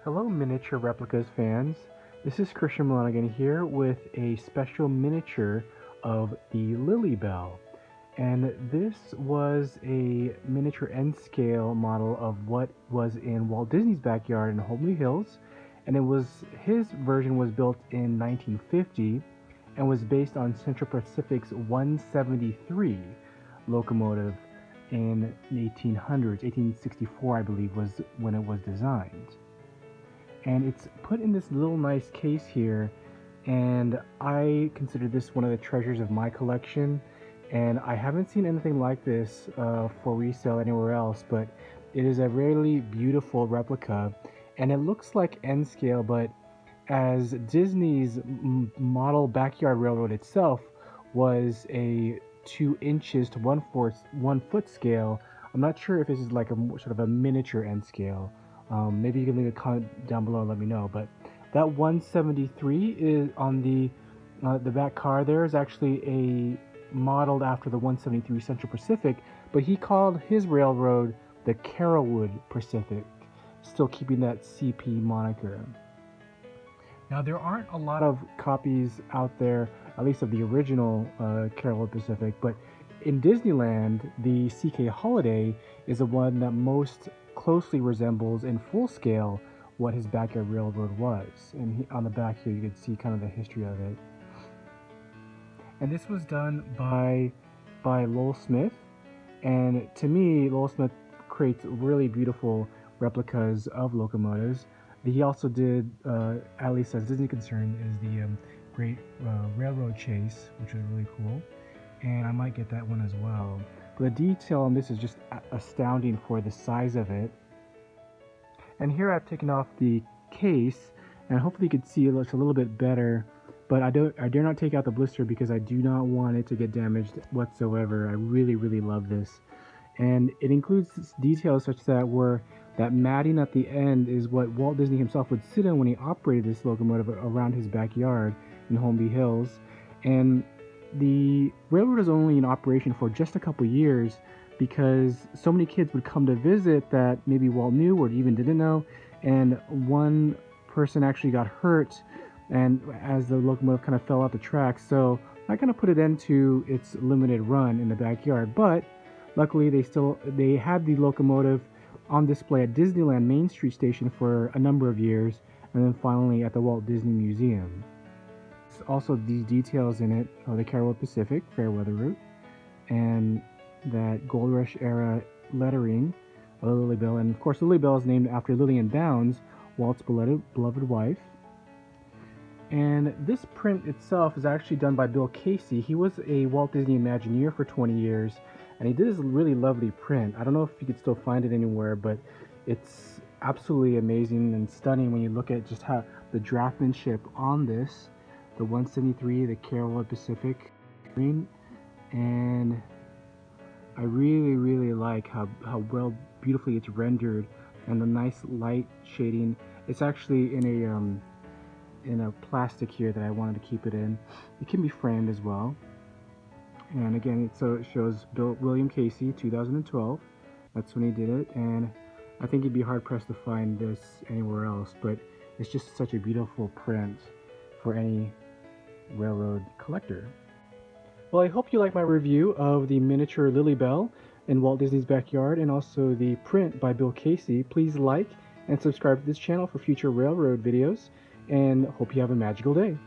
Hello miniature replicas fans, this is Christian Mulligan here with a special miniature of the Lilly Belle. And this was a miniature N-scale model of what was in Walt Disney's backyard in Homely Hills. And his version was built in 1950 and was based on Central Pacific's 173 locomotive in the 1800s. 1864 I believe was when it was designed. And it's put in this little nice case here, and I consider this one of the treasures of my collection, and I haven't seen anything like this for resale anywhere else, but it is a really beautiful replica, and it looks like N-scale, but as Disney's model backyard railroad itself was a 2 inches to 1 foot scale, I'm not sure if this is like a sort of a miniature N-scale. Maybe you can leave a comment down below and let me know. But that 173 is on the back car. There is actually a modeled after the 173 Central Pacific, but he called his railroad the Carolwood Pacific, still keeping that CP moniker. Now there aren't a lot of copies out there, at least of the original Carolwood Pacific, but in Disneyland, the CK Holiday is the one that most closely resembles in full scale what his backyard railroad was. And on the back here you can see kind of the history of it. And this was done by Lowell Smith, and to me Lowell Smith creates really beautiful replicas of locomotives. He also did, at least as Disney concerned, is the Great Railroad Chase, which is really cool, and I might get that one as well. But the detail on this is just astounding for the size of it. And here I've taken off the case, and hopefully you can see it looks a little bit better, but I dare not take out the blister because I do not want it to get damaged whatsoever. I really love this. And it includes details such that that matting at the end is what Walt Disney himself would sit on when he operated this locomotive around his backyard in Homely Hills. And the railroad was only in operation for just a couple years because so many kids would come to visit that maybe Walt knew or even didn't know, and one person actually got hurt and as the locomotive kind of fell off the track, so I kind of put it into its limited run in the backyard. But luckily they had the locomotive on display at Disneyland Main Street Station for a number of years, and then finally at the Walt Disney Museum. Also, these details in it are the Carolwood Pacific Fairweather route, and that Gold Rush era lettering of the Lilly Belle, and of course Lilly Belle is named after Lillian Bounds, Walt's beloved wife. And this print itself is actually done by Bill Casey. He was a Walt Disney Imagineer for 20 years, and he did this really lovely print. I don't know if you could still find it anywhere, but it's absolutely amazing and stunning when you look at just how the draftsmanship on this. The 173, the Carolwood Pacific green, and I really like how beautifully it's rendered, and the nice light shading. It's actually in a plastic here that I wanted to keep it in. It can be framed as well. And again, it shows William Casey, 2012. That's when he did it, and I think you'd be hard pressed to find this anywhere else. But it's just such a beautiful print for any railroad collector. Well, I hope you like my review of the miniature Lilly Belle in Walt Disney's backyard, and also the print by Bill Casey. Please like and subscribe to this channel for future railroad videos, and hope you have a magical day.